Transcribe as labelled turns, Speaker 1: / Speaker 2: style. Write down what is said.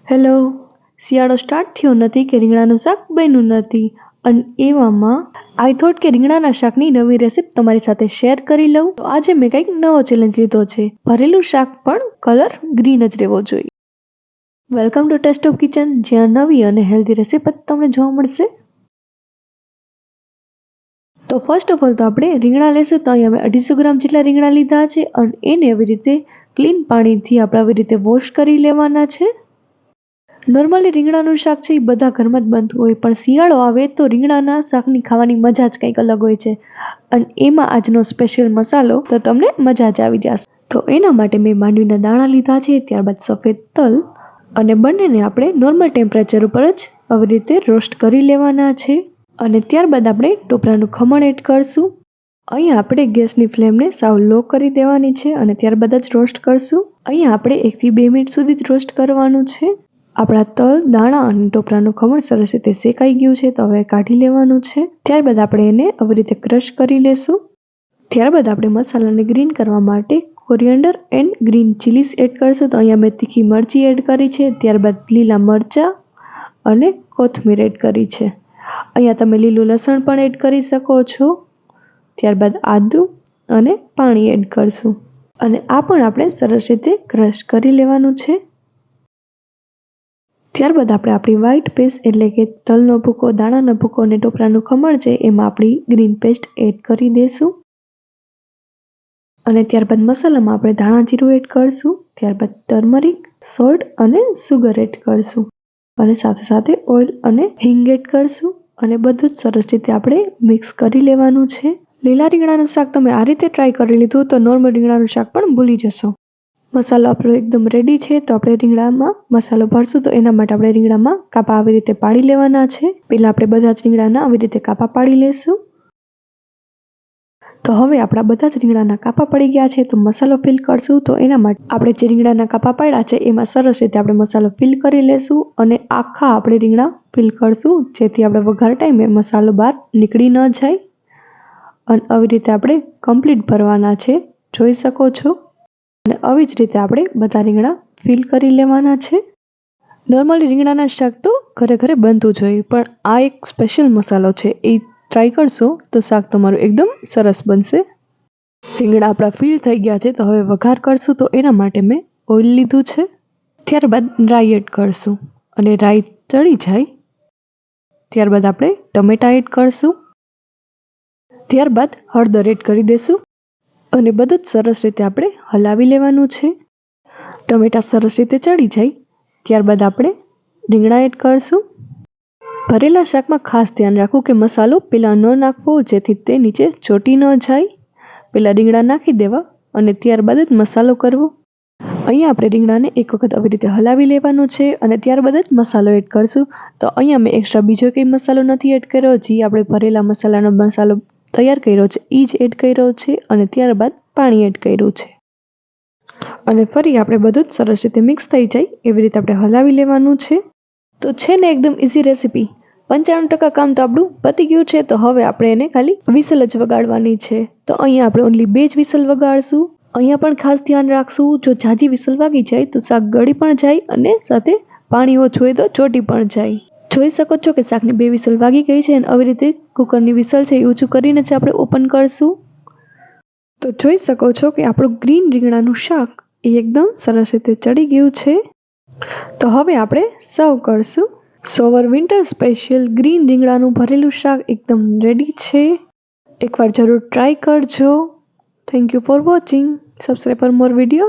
Speaker 1: Hello, શિયાળો start થયો નથી કે રીંગણાનું શાક બન્યું નથી અને એવામાં આઈ થોટ કે રીંગણાના શાકની નવી રેસીપી તમારી સાથે શેર કરી લઉં. તો આજે મેં કંઈક નવો ચેલેન્જ લીધો છે. ભરેલું શાક પણ કલર ગ્રીન જ રહેવો જોઈએ. Welcome to taste of kitchen, જ્યાં નવી અને હેલ્ધી રેસીપી તમને જોવા મળશે. તો ફર્સ્ટ ઓફ ઓલ તો આપણે રીંગણા લેશું. તો અહીં અમે 250 ગ્રામ જેટલા રીંગણા લીધા છે અને એને આવી રીતે ક્લીન પાણીથી આપણે આવી રીતે વોશ કરી લેવાના છે. નોર્મલી રીંગણાનું શાક છે એ બધા ઘરમાં જ બનતું હોય, પણ શિયાળો આવે તો રીંગણાના શાકની ખાવાની મજા જ કંઈક અલગ હોય છે. અને એમાં આજનો સ્પેશિયલ મસાલો તો તમને મજા જ આવી જશે. તો એના માટે મેં માંડવીના દાણા લીધા છે, ત્યારબાદ સફેદ તલ, અને બંનેને આપણે નોર્મલ ટેમ્પરેચર ઉપર જ આવી રીતે રોસ્ટ કરી લેવાના છે. અને ત્યારબાદ આપણે ટોપરાનું ખમણ એડ કરશું. અહીંયા આપણે ગેસની ફ્લેમને સાવ લો કરી દેવાની છે અને ત્યારબાદ જ રોસ્ટ કરશું. અહીંયા આપણે 1 થી 2 મિનિટ સુધી જ રોસ્ટ કરવાનું છે. આપણા તલ, દાણા અને ટોપરાનું ખમણ સરસ રીતે શેકાઈ ગયું છે, તો હવે કાઢી લેવાનું છે. ત્યારબાદ આપણે એને આવી રીતે ક્રશ કરી લેશું. ત્યારબાદ આપણે મસાલાને ગ્રીન કરવા માટે coriander and green chillies add કરશું. તો અહીંયા મેં તીખી મરચી એડ કરી છે, ત્યારબાદ લીલા મરચાં અને કોથમીર એડ કરી છે. અહીંયા તમે લીલું લસણ પણ એડ કરી શકો છો. ત્યારબાદ આદુ અને પાણી એડ કરશું અને આ પણ આપણે સરસ રીતે ક્રશ કરી લેવાનું છે. ત્યારબાદ આપણે આપણી વ્હાઈટ પેસ્ટ એટલે કે તલનો ભૂકો, દાણાનો ભૂકો અને ટોપરાનું ખમણ છે એમાં આપણી ગ્રીન પેસ્ટ એડ કરી દઈશું. અને ત્યારબાદ મસાલામાં આપણે ધાણા જીરું એડ કરશું, ત્યારબાદ ટર્મરિક, સોલ્ટ અને સુગર એડ કરશું અને સાથે સાથે ઓઇલ અને હિંગ એડ કરશું અને બધું જ સરસ રીતે આપણે મિક્સ કરી લેવાનું છે. લીલા રીંગણાનું શાક તમે આ રીતે ટ્રાય કરી લીધું તો નોર્મલ રીંગણાનું શાક પણ ભૂલી જશો. મસાલો આપણો એકદમ રેડી છે, તો આપણે રીંગણામાં મસાલો ભરશું. તો એના માટે આપણે રીંગણામાં કાપા આવી રીતે પાડી લેવાના છે. પહેલાં આપણે બધા જ રીંગણાના આવી રીતે કાપા પાડી લેશું. તો હવે આપણા બધા જ રીંગણાના કાપા પડી ગયા છે, તો મસાલો ફિલ કરશું. તો એના માટે આપણે જે રીંગણાના કાપા પાડ્યા છે એમાં સરસ રીતે આપણે મસાલો ફિલ કરી લેશું અને આખા આપણે રીંગણા ફિલ કરશું, જેથી આપણે વઘાર ટાઈમે મસાલો બહાર નીકળી ન જાય. અને આવી રીતે આપણે કમ્પ્લીટ ભરવાના છે, જોઈ શકો છો. અને આવી જ રીતે આપણે બધા રીંગણા ફિલ કરી લેવાના છે. નોર્મલી રીંગણાના શાક તો ઘરે ઘરે બનતું જ હોય, પણ આ એક સ્પેશિયલ મસાલો છે, એ ટ્રાય કરશો તો શાક તમારું એકદમ સરસ બનશે. રીંગણા આપણા ફિલ થઈ ગયા છે, તો હવે વઘાર કરશું. તો એના માટે મેં ઓઇલ લીધું છે. ત્યારબાદ રાઈ એડ કરશું અને રાઈ ચડી જાય ત્યારબાદ આપણે ટમેટા એડ કરશું. ત્યારબાદ હળદર એડ કરી દઈશું અને બધું જ સરસ રીતે આપણે હલાવી લેવાનું છે. ટમેટા સરસ રીતે ચડી જાય ત્યારબાદ આપણે રીંગણા એડ કરશું. ભરેલા શાકમાં ખાસ ધ્યાન રાખવું કે મસાલો પહેલાં ન નાખવો, જેથી તે નીચે ચોટી ન જાય. પહેલાં રીંગણા નાખી દેવા અને ત્યારબાદ જ મસાલો કરવો. અહીંયા આપણે રીંગણાને એક વખત આવી રીતે હલાવી લેવાનું છે અને ત્યારબાદ જ મસાલો એડ કરશું. તો અહીંયા મેં એક્સ્ટ્રા બીજો કંઈ મસાલો નથી એડ કર્યો, જે આપણે ભરેલા મસાલાનો મસાલો તૈયાર કર્યો છે એ જ એડ કર્યો છે અને ત્યારબાદ પાણી એડ કર્યું છે. અને ફરી આપણે બધું જ સરસ રીતે મિક્સ થઈ જાય એવી રીતે આપણે હલાવી લેવાનું છે. તો છે ને એકદમ ઇઝી રેસીપી. 95% કામ તો આપણું પતી ગયું છે. તો હવે આપણે એને ખાલી વિસલ જ વગાડવાની છે. તો અહીંયા આપણે ઓનલી 2 જ વિસલ વગાડશું. અહીંયા પણ ખાસ ધ્યાન રાખશું, જો ઝાઝી વિસલ વાગી જાય તો શાક ગળી પણ જાય અને સાથે પાણી ઓછું હોય તો ચોટી પણ જાય. જોઈ શકો છો કે શાકની 2 વિસલ વાગી ગઈ છે અને આવી રીતે કુકરની વિસલ છે એ ઊંચું કરીને જ આપણે ઓપન કરશું. તો જોઈ શકો છો કે આપણું ગ્રીન રીંગણાનું શાક એ એકદમ સરસ રીતે ચડી ગયું છે. તો હવે આપણે સર્વ કરશું. સોવર વિન્ટર સ્પેશિયલ ગ્રીન રીંગણાનું ભરેલું શાક એકદમ રેડી છે. એકવાર જરૂર ટ્રાય કરજો. Thank you for watching. Subscribe for more video.